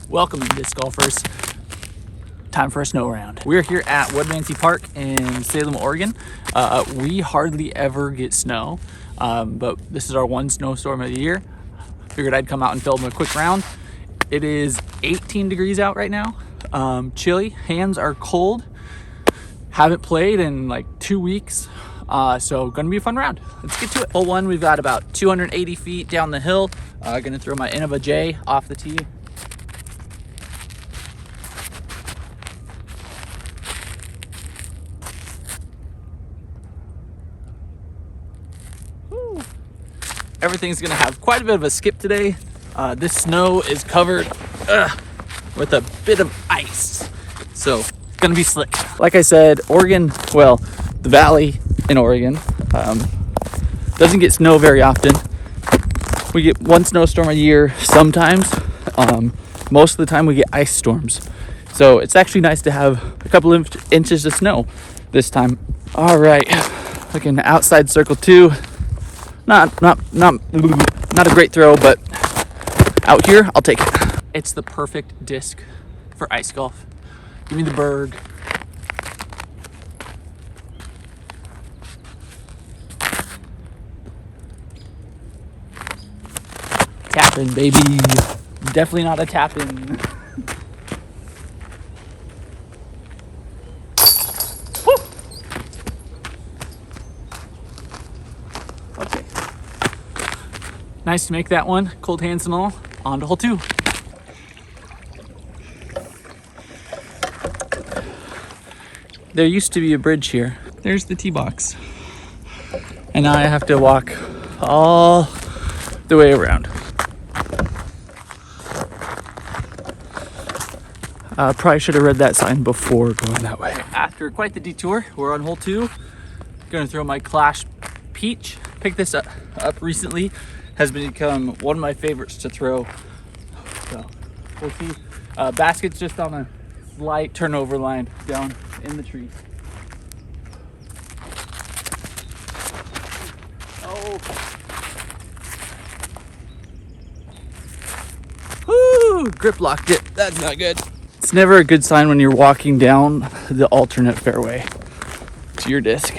Welcome, disc golfers. Time for a snow round. We're here at Woodmansee Park in Salem, Oregon. We hardly ever get snow, but this is our one snowstorm of the year. Figured I'd come out and film a quick round. It is 18 degrees out right now. Chilly, hands are cold. Haven't played in like 2 weeks, so gonna be a fun round. Let's get to it. Hole one, we've got about 280 feet down the hill. Gonna throw my Innova J off the tee. Everything's gonna have quite a bit of a skip today. This snow is covered with a bit of ice, so it's gonna be slick. Like I said, Oregon, well, the valley in Oregon doesn't get snow very often. We get one snowstorm a year sometimes. Most of the time we get ice storms, so it's actually nice to have a couple of inches of snow this time. All right, looking outside circle two. Not a great throw, but out here, I'll take it. It's the perfect disc for ice golf. Give me the berg. Tapping, baby. Definitely not a tapping. Okay. Nice to make that one. Cold hands and all. On to hole two. There used to be a bridge here. There's the tee box. And now I have to walk all the way around. Probably should have read that sign before going that way. After quite the detour, we're on hole two. Gonna throw my Clash Peach. Picked this up recently. Has become one of my favorites to throw. So we'll see. Basket's just on a slight turnover line down in the trees. Oh. Whoo! Grip locked it. That's not good. It's never a good sign when you're walking down the alternate fairway to your disc.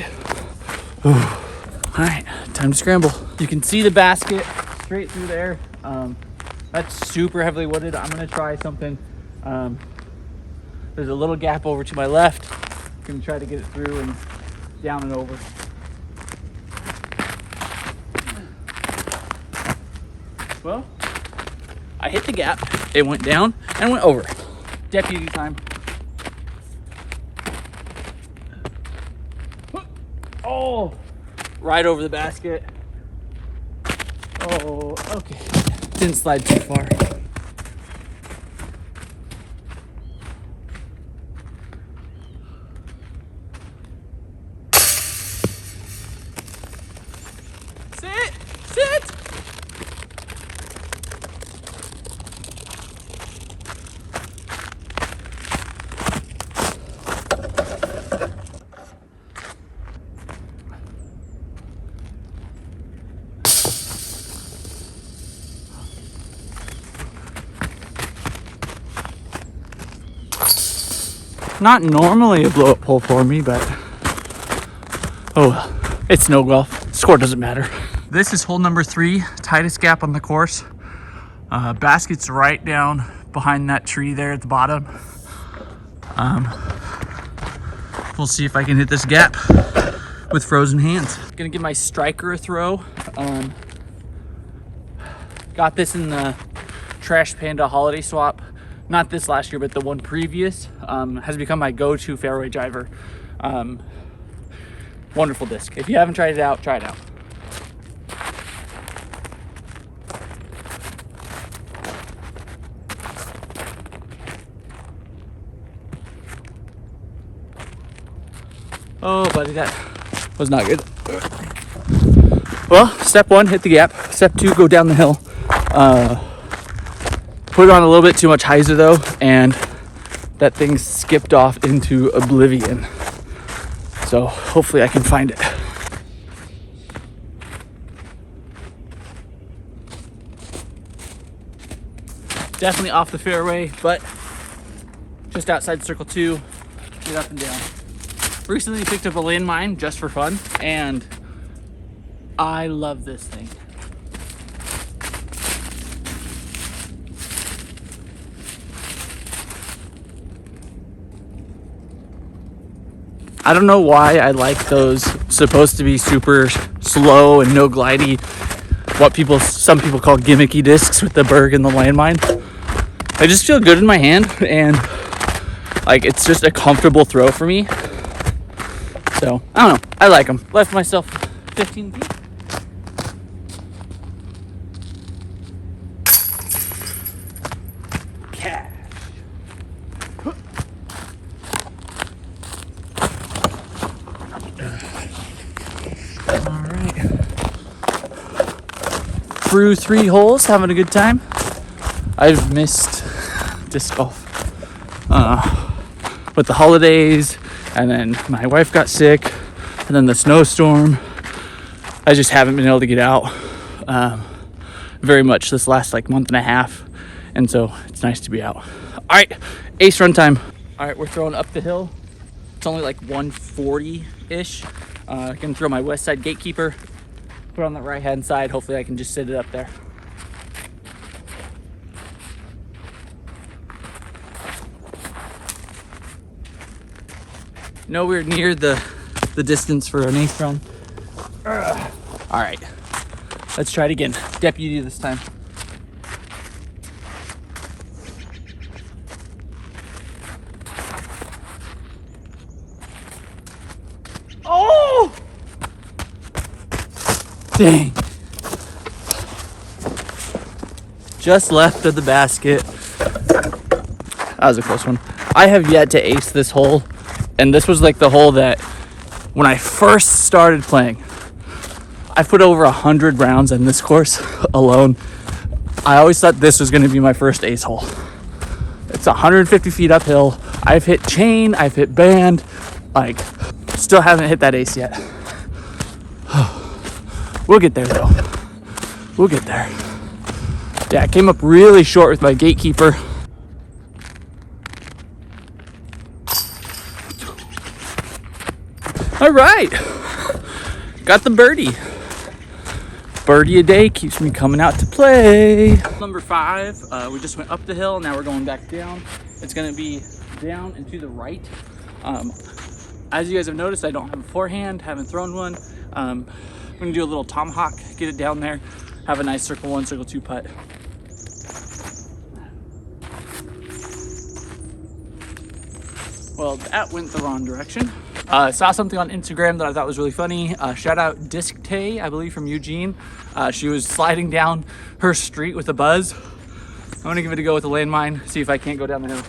All right, time to scramble. You can see the basket straight through there. That's super heavily wooded. I'm gonna try something. There's a little gap over to my left. I'm gonna try to get it through and down and over. Well, I hit the gap. It went down and went over. Deputy time. Oh, right over the basket. Oh, okay. Didn't slide too far. Sit! Sit! Not normally a blow-up hole for me, but oh well. It's snow golf. Score doesn't matter. This is hole number 3, tightest gap on the course. Basket's right down behind that tree there at the bottom. We'll see if I can hit this gap with frozen hands. Gonna give my striker a throw. Got this in the Trash Panda holiday swap. Not this last year, but the one previous. Has become my go-to fairway driver. Wonderful disc. If you haven't tried it out, try it out. Oh, buddy, that was not good. Well, step 1, hit the gap. Step 2, go down the hill. Put on a little bit too much hyzer though, and that thing skipped off into oblivion. So hopefully I can find it. Definitely off the fairway, but just outside circle 2, get up and down. Recently picked up a landmine just for fun, and I love this thing. I don't know why I like those supposed to be super slow and no glidey, some people call gimmicky discs with the Berg and the landmine. I just feel good in my hand, and like it's just a comfortable throw for me. So I don't know, I like them. Left myself 15 feet. Cash. All right. Through 3 holes, having a good time. I've missed disc golf with the holidays, and then my wife got sick, and then the snowstorm. I just haven't been able to get out very much this last like month and a half, and so it's nice to be out. All right, ace run time. All right, we're throwing up the hill. It's only like 140-ish. I can throw my west side gatekeeper, put it on the right hand side. Hopefully I can just sit it up there. Nowhere near the distance for an ace run. All right, let's try it again. Deputy this time. Oh! Dang. Just left of the basket. That was a close one. I have yet to ace this hole. And this was like the hole that when I first started playing, I put over 100 rounds in this course alone. I always thought this was going to be my first ace hole. It's 150 feet uphill. I've hit chain, I've hit band, like still haven't hit that ace yet. We'll get there though. We'll get there. Yeah, I came up really short with my gatekeeper. All right, got the birdie. Birdie a day keeps me coming out to play. Number 5, we just went up the hill. Now we're going back down. It's gonna be down and to the right. As you guys have noticed, I don't have a forehand, haven't thrown one. I'm gonna do a little tomahawk, get it down there, have a nice circle 1, circle 2 putt. Well, that went the wrong direction. Saw something on Instagram that I thought was really funny. Shout out Disc Tay, I believe from Eugene. She was sliding down her street with a buzz. I'm gonna give it a go with a landmine, see if I can't go down the hill.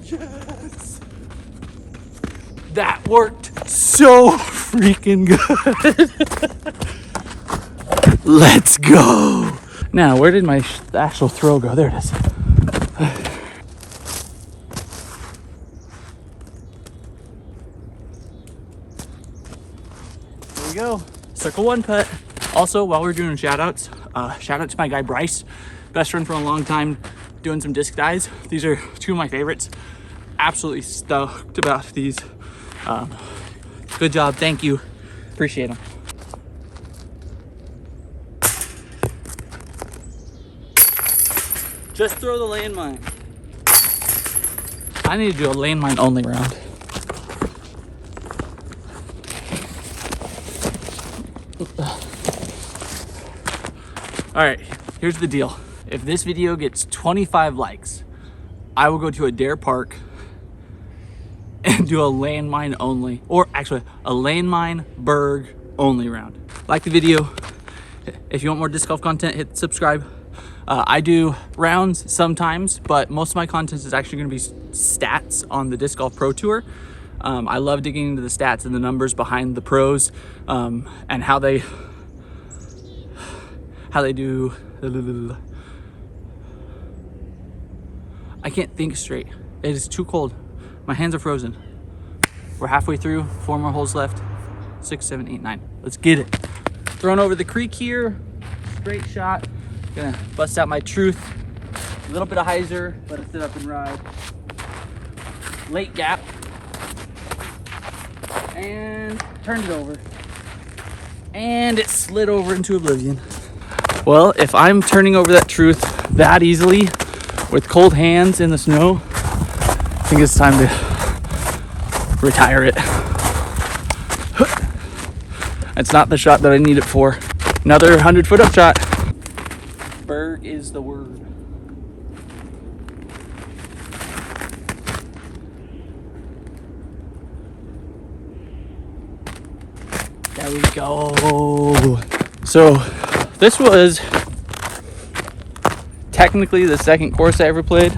Yes! That worked so freaking good. Let's go. Now, where did my actual throw go? There it is. There we go. Circle 1 putt. Also, while we're doing shout outs, shout out to my guy Bryce, best friend for a long time, doing some disc dives. These are 2 of my favorites. Absolutely stoked about these. Good job, thank you, appreciate them. Just throw the landmine. I need to do a landmine only round. All right, here's the deal. If this video gets 25 likes, I will go to a dare park and do a landmine only, or actually a landmine Berg only round. Like the video. If you want more disc golf content, hit subscribe. I do rounds sometimes, but most of my content is actually going to be stats on the Disc Golf Pro Tour. I love digging into the stats and the numbers behind the pros, and how they do. I can't think straight. It is too cold. My hands are frozen. We're halfway through, 4 more holes left. 6, 7, 8, 9. Let's get it. Throwing over the creek here. Straight shot. Gonna bust out my truth. A little bit of hyzer. Let it sit up and ride. Late gap. And turned it over. And it slid over into oblivion. Well, if I'm turning over that truth that easily with cold hands in the snow, I think it's time to retire it. It's not the shot that I need it for. Another 100-foot up shot. Berg is the word. There we go. So this was technically the second course I ever played,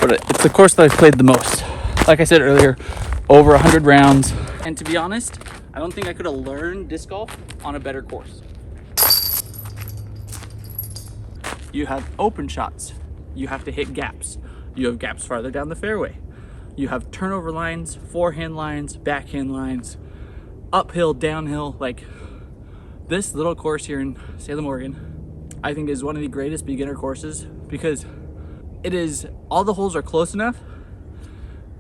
but it's the course that I've played the most. Like I said earlier, over 100 rounds. And to be honest, I don't think I could have learned disc golf on a better course. You have open shots. You have to hit gaps. You have gaps farther down the fairway. You have turnover lines, forehand lines, backhand lines, uphill, downhill. Like, this little course here in Salem, Oregon, I think is one of the greatest beginner courses because it is, all the holes are close enough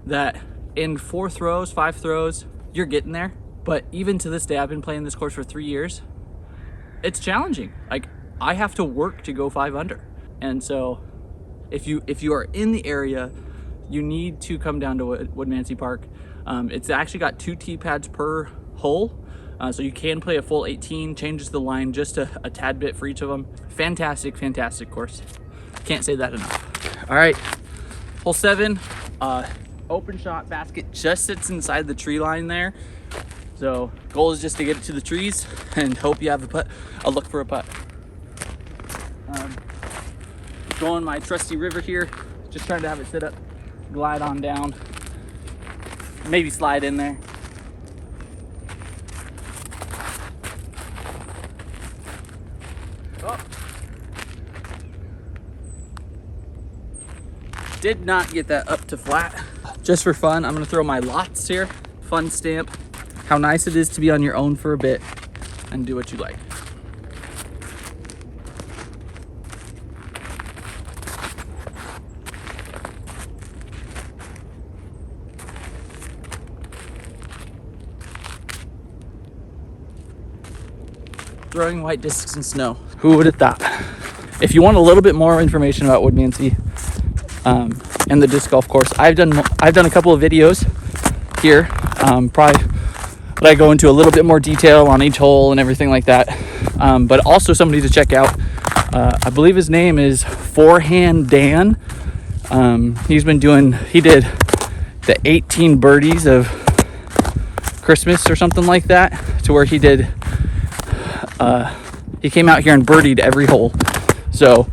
that in 4 throws, 5 throws, you're getting there. But even to this day, I've been playing this course for 3 years. It's challenging. Like, I have to work to go 5 under. And so if you are in the area, you need to come down to Woodmansee Park. It's actually got 2 tee pads per hole. So you can play a full 18, changes the line just a tad bit for each of them. Fantastic, fantastic course. Can't say that enough. All right, hole 7, open shot basket just sits inside the tree line there. So goal is just to get it to the trees and hope you have a putt. I'll look for a putt. Going my trusty river here, just trying to have it sit up, glide on down, maybe slide in there. Oh. Did not get that up to flat. Just for fun, I'm gonna throw my lots here. Fun stamp. How nice it is to be on your own for a bit and do what you like. Throwing white discs in snow. Who would have thought? If you want a little bit more information about Woodmansee and the disc golf course, I've done a couple of videos here, probably, but I go into a little bit more detail on each hole and everything like that. But also somebody to check out. I believe his name is Forehand Dan. He did the 18 birdies of Christmas or something like that, to where he did. He came out here and birdied every hole. So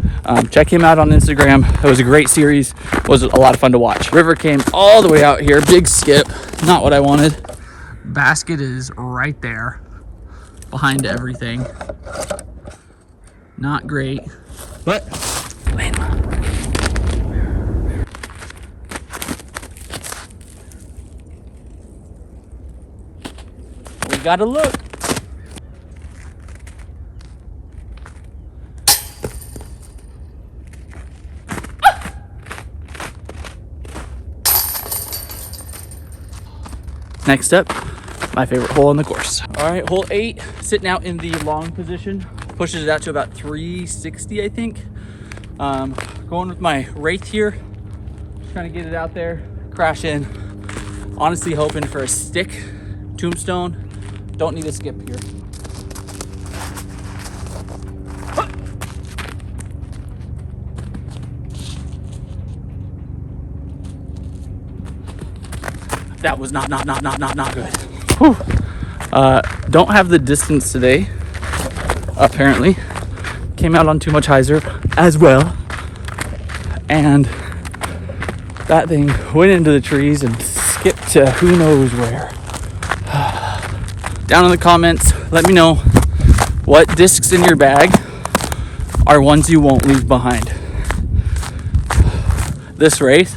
check him out on Instagram. It was a great series. It was a lot of fun to watch. River came all the way out here. Big skip. Not what I wanted. Basket is right there behind everything. Not great, but win. We gotta look. Next up, my favorite hole on the course. All right, hole 8, sitting out in the long position. Pushes it out to about 360, I think. Going with my Wraith here. Just trying to get it out there, crash in. Honestly hoping for a stick tombstone. Don't need a skip here. That was not good. Whew. Don't have the distance today, apparently. Came out on too much hyzer as well. And that thing went into the trees and skipped to who knows where. Down in the comments, let me know what discs in your bag are ones you won't leave behind. this race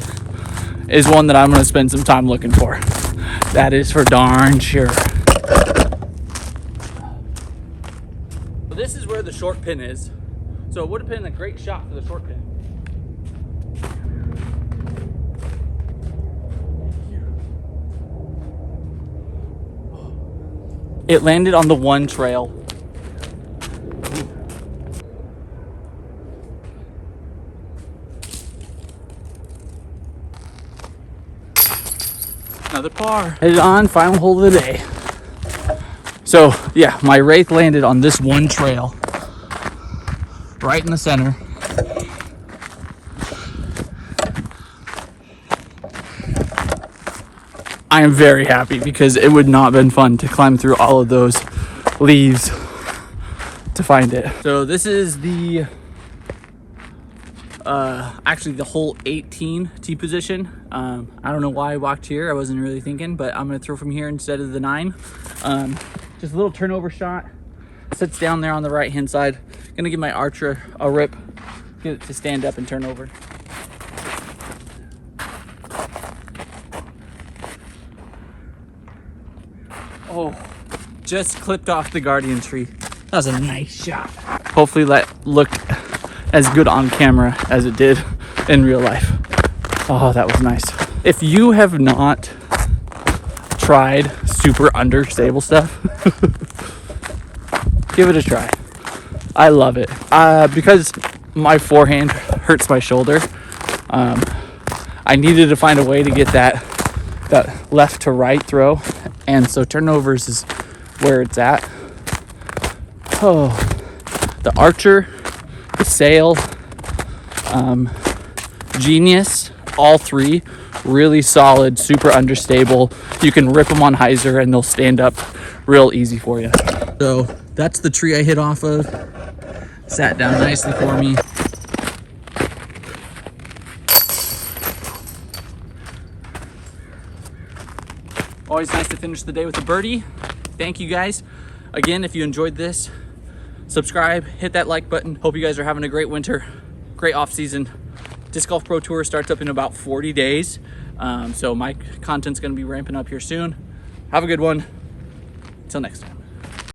is one that I'm going to spend some time looking for. That is for darn sure. This is where the short pin is. So it would have been a great shot for the short pin. It landed on the one trail. Another par. Headed on, final hole of the day. So yeah, my Wraith landed on this one trail, right in the center. I am very happy because it would not have been fun to climb through all of those leaves to find it. So this is the actually the hole 18 tee position. I don't know why I walked here. I wasn't really thinking, but I'm gonna throw from here instead of the 9. Just a little turnover shot. Sits down there on the right hand side. Gonna give my archer a rip, get it to stand up and turn over. Oh, just clipped off the guardian tree. That was a nice shot. Hopefully that looked as good on camera as it did in real life. Oh, that was nice. If you have not tried super understable stuff, give it a try. I love it. Because my forehand hurts my shoulder, I needed to find a way to get that left to right throw, and so turnovers is where it's at. Oh, the archer, the sail, genius, all three really solid, super understable. You can rip them on hyzer and they'll stand up real easy for you. So that's the tree I hit off of. Sat down nicely for me. Always nice to finish the day with a birdie. Thank you guys. Again, if you enjoyed this, subscribe, hit that like button. Hope you guys are having a great winter, great off season. Disc Golf Pro Tour starts up in about 40 days. So my content's gonna be ramping up here soon. Have a good one. Until next time.